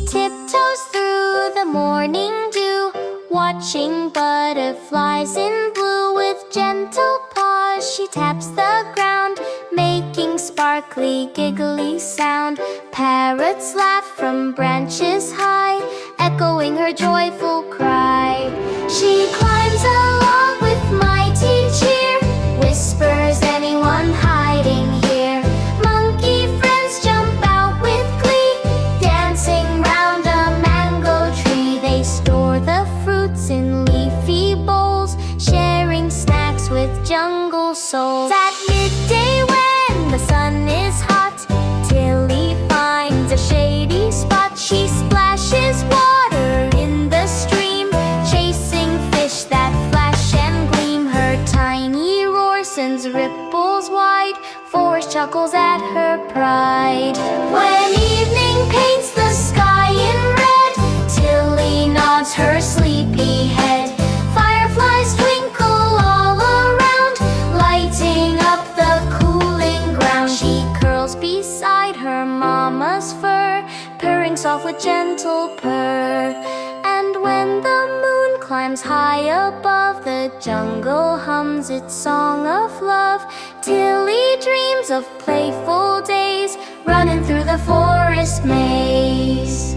tiptoes through the morning dew, watching butterflies in blue. With gentle paws she taps the ground, making sparkly, giggly sound. Parrots laugh from branches high, echoing her joyful cry. She climbs along with mighty cheer, whispers, "Anyone hiding here?" Monkey friends jump out with glee, dancing round a mango tree. They store the fruits in leafy bowls, sharing snacks with jungle souls. At midday when the sun is hot, Tilly finds a shady spot. She splashes water in the stream, chasing fish that flash and gleam. Her tiny roar sends ripples wide, forest chuckles at her pride. When evening paints the sky in red, Tilly nods her sleepy head. Fireflies twinkle all around, lighting up the cooling ground. She curls beside her mama's fur, purring soft with gentle purr. And when the moon climbs high above, the jungle hums its song of love. Tilly dreams of playful days, running through the forest maze.